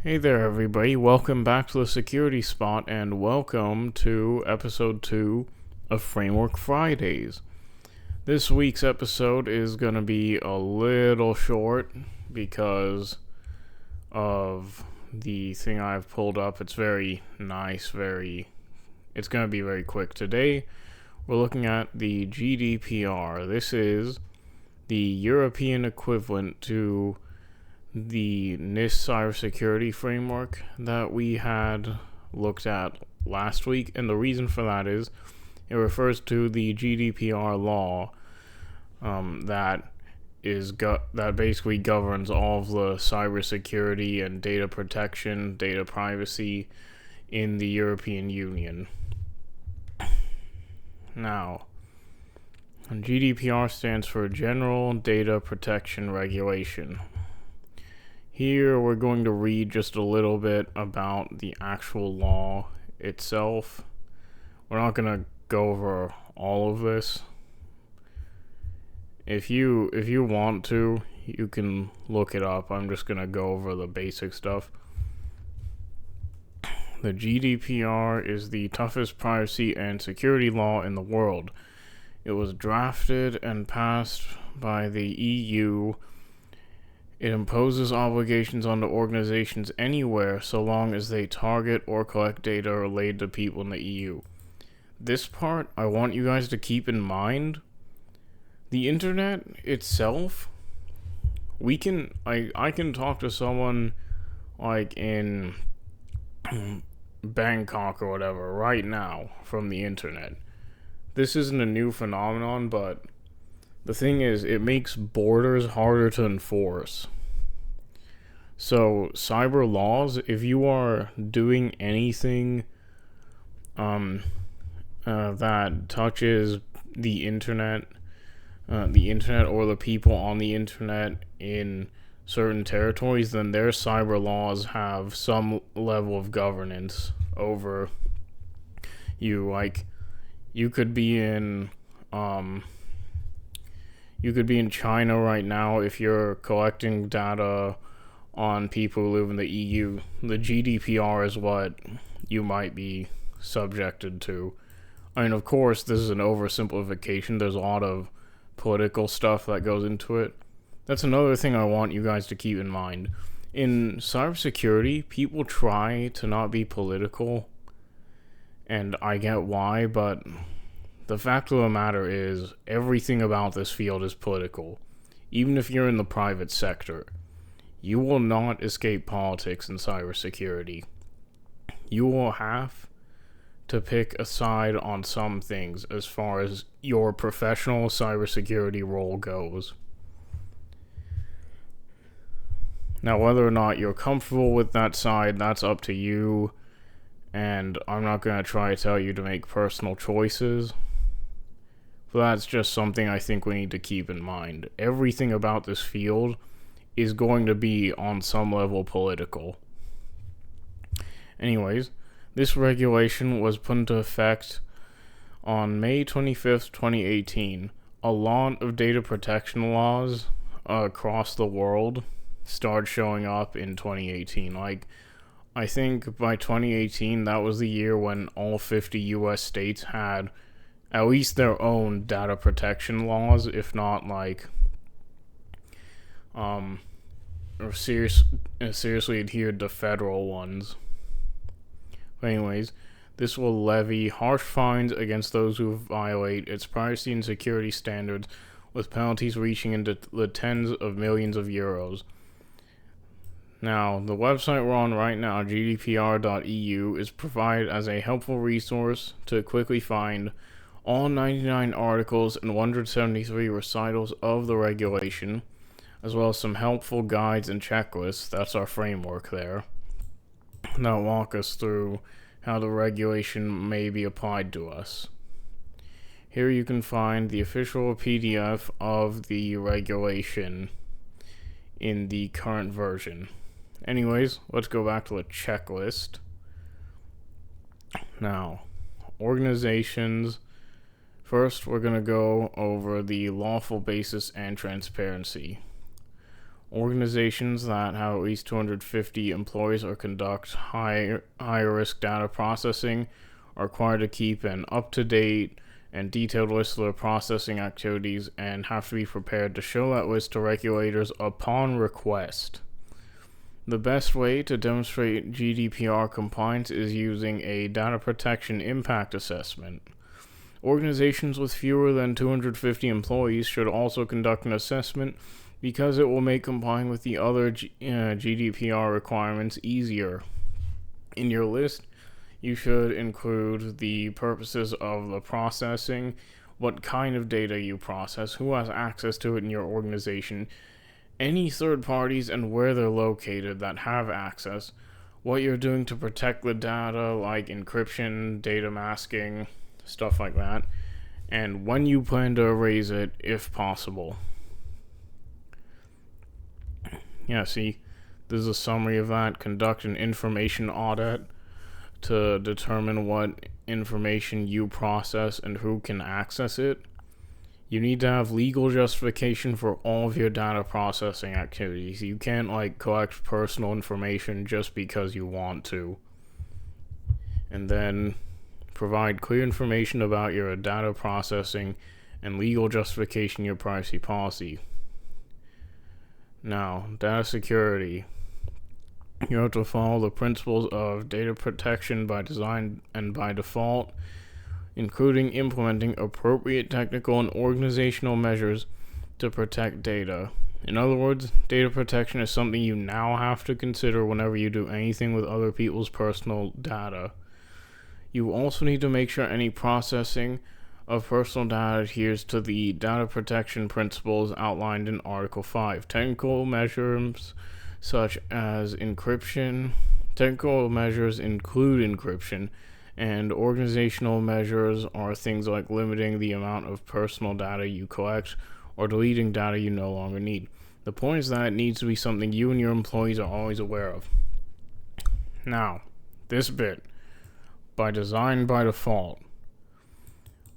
Hey there, everybody. Welcome back to the Security Spot, and welcome to episode 2 of Framework Fridays. This week's episode is going to be a little short because of the thing I've pulled up. It's very nice, it's going to be very quick. Today, we're looking at the GDPR. This is the European equivalent to the NIST cybersecurity framework that we had looked at last week, and the reason for that is it refers to the GDPR law that basically governs all of the cybersecurity and data protection, data privacy in the European Union. Now, GDPR stands for General Data Protection Regulation. Here we're going to read just a little bit about the actual law itself. We're not going to go over all of this. If you want to, you can look it up. I'm just going to go over the basic stuff. The GDPR is the toughest privacy and security law in the world. It was drafted and passed by the EU. It imposes obligations on organizations anywhere so long as they target or collect data related to people in the EU. This part I want you guys to keep in mind. The internet itself, I can talk to someone like in Bangkok or whatever right now from the internet. This isn't a new phenomenon, but the thing is, it makes borders harder to enforce. So, cyber laws, if you are doing anything that touches the internet or the people on the internet in certain territories, then their cyber laws have some level of governance over you. Like, you could be in China right now. If you're collecting data on people who live in the EU, the GDPR is what you might be subjected to. I mean, of course, this is an oversimplification. There's a lot of political stuff that goes into it. That's another thing I want you guys to keep in mind. In cybersecurity, people try to not be political, and I get why, but the fact of the matter is, everything about this field is political. Even if you're in the private sector, you will not escape politics in cybersecurity. You will have to pick a side on some things as far as your professional cybersecurity role goes. Now, whether or not you're comfortable with that side, that's up to you, and I'm not going to try to tell you to make personal choices. But that's just something I think we need to keep in mind. Everything about this field is going to be on some level political. Anyways, this regulation was put into effect on May 25th, 2018. A lot of data protection laws across the world started showing up in 2018. Like, I think by 2018, that was the year when all 50 US states had at least their own data protection laws, if not like seriously adhered to federal ones. But anyways, this will levy harsh fines against those who violate its privacy and security standards, with penalties reaching into the tens of millions of euros. Now, the website we're on right now, gdpr.eu, is provided as a helpful resource to quickly find all 99 articles and 173 recitals of the regulation, as well as some helpful guides and checklists. That's our framework there. Now walk us through how the regulation may be applied to us. Here you can find the official PDF of the regulation in the current version. Anyways, let's go back to the checklist. Now, organizations. First, we're going to go over the lawful basis and transparency. Organizations that have at least 250 employees or conduct high-risk data processing are required to keep an up-to-date and detailed list of their processing activities and have to be prepared to show that list to regulators upon request. The best way to demonstrate GDPR compliance is using a data protection impact assessment. Organizations with fewer than 250 employees should also conduct an assessment because it will make complying with the other GDPR requirements easier. In your list, you should include the purposes of the processing, what kind of data you process, who has access to it in your organization, any third parties and where they're located that have access, what you're doing to protect the data like encryption, data masking, stuff like that, and when you plan to erase it if possible. Yeah, see, this is a summary of that. Conduct an information audit to determine what information you process and who can access it. You need to have legal justification for all of your data processing activities. You can't collect personal information just because you want to. And then provide clear information about your data processing and legal justification of your privacy policy. Now, data security. You have to follow the principles of data protection by design and by default, including implementing appropriate technical and organizational measures to protect data. In other words, data protection is something you now have to consider whenever you do anything with other people's personal data. You also need to make sure any processing of personal data adheres to the data protection principles outlined in Article 5. Technical measures such as encryption, technical measures include encryption, and organizational measures are things like limiting the amount of personal data you collect or deleting data you no longer need. The point is that it needs to be something you and your employees are always aware of. Now, this bit, by design by default,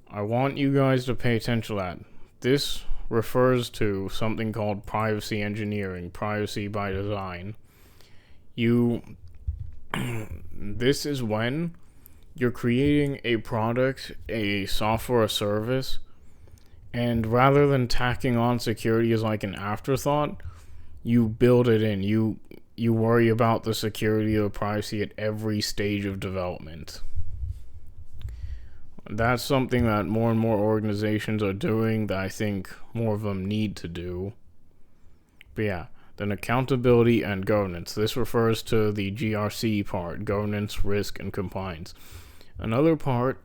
I want you guys to pay attention to that. This refers to something called privacy engineering, privacy by design. This is when you're creating a product, a software, a service, and rather than tacking on security as like an afterthought, you build it in. You worry about the security or privacy at every stage of development. That's something that more and more organizations are doing that I think more of them need to do. But yeah, then accountability and governance. This refers to the GRC part, governance, risk, and compliance. Another part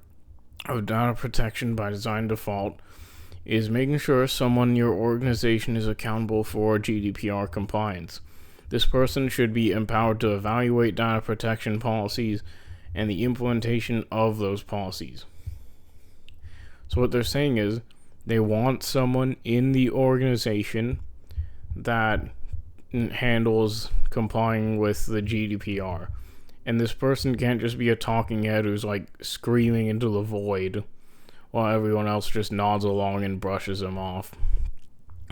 of data protection by design default is making sure someone in your organization is accountable for GDPR compliance. This person should be empowered to evaluate data protection policies and the implementation of those policies. So what they're saying is they want someone in the organization that handles complying with the GDPR. And this person can't just be a talking head who's screaming into the void while everyone else just nods along and brushes them off.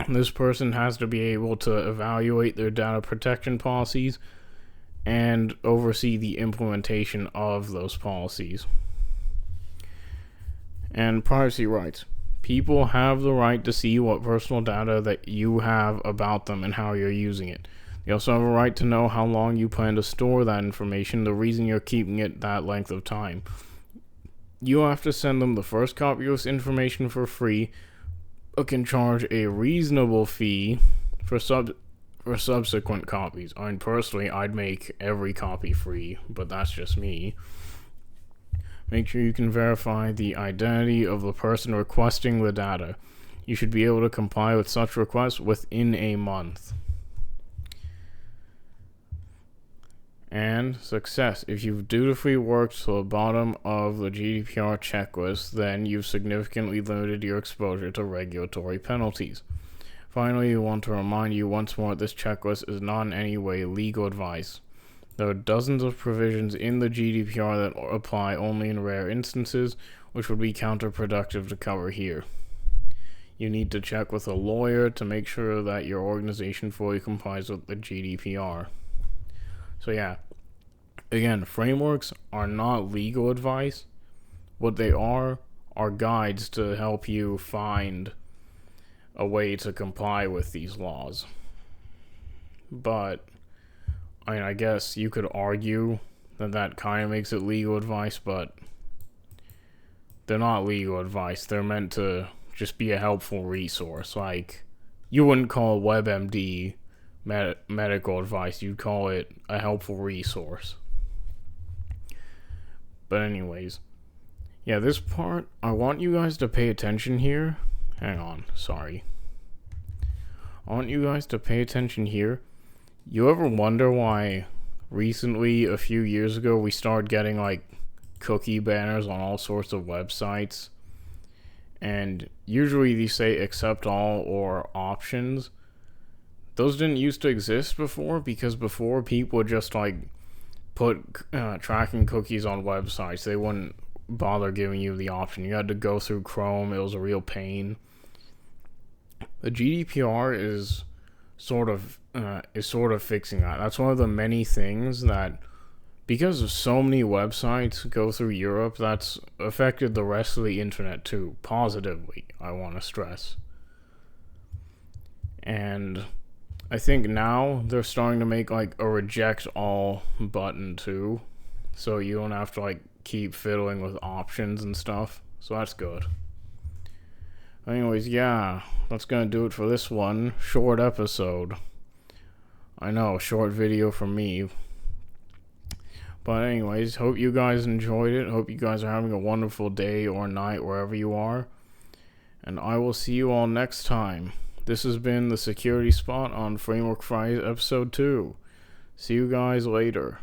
This person has to be able to evaluate their data protection policies and oversee the implementation of those policies. And privacy rights. People have the right to see what personal data that you have about them and how you're using it. They also have a right to know how long you plan to store that information, the reason you're keeping it that length of time. You have to send them the first copy of this information for free, but can charge a reasonable fee for subsequent copies. I mean, personally, I'd make every copy free, but that's just me. Make sure you can verify the identity of the person requesting the data. You should be able to comply with such requests within a month. And success. If you've dutifully worked to the bottom of the GDPR checklist, then you've significantly limited your exposure to regulatory penalties. Finally, we want to remind you once more that this checklist is not in any way legal advice. There are dozens of provisions in the GDPR that apply only in rare instances, which would be counterproductive to cover here. you need to check with a lawyer to make sure that your organization fully complies with the GDPR. So yeah, again, frameworks are not legal advice. What they are guides to help you find a way to comply with these laws. But, I guess you could argue that kind of makes it legal advice, but they're not legal advice. They're meant to just be a helpful resource. Like, you wouldn't call WebMD medical advice. You'd call it a helpful resource. But anyways, yeah, this part, I want you guys to pay attention here. Hang on, sorry. I want you guys to pay attention here. You ever wonder why recently, a few years ago, we started getting like cookie banners on all sorts of websites? And usually these say accept all or options. Those didn't used to exist before, because before people would just like put tracking cookies on websites. They wouldn't bother giving you the option. You had to go through Chrome. It was a real pain. The GDPR is sort of fixing that. That's one of the many things that, because of so many websites go through Europe, that's affected the rest of the internet too, positively, I want to stress. And I think now they're starting to make like a reject all button too, so you don't have to like keep fiddling with options and stuff. So that's good. Anyways, yeah, that's gonna do it for this one. Short episode. I know, short video from me. But anyways, hope you guys enjoyed it. Hope you guys are having a wonderful day or night wherever you are. And I will see you all next time. This has been the Security Spot on Framework Friday episode 2. See you guys later.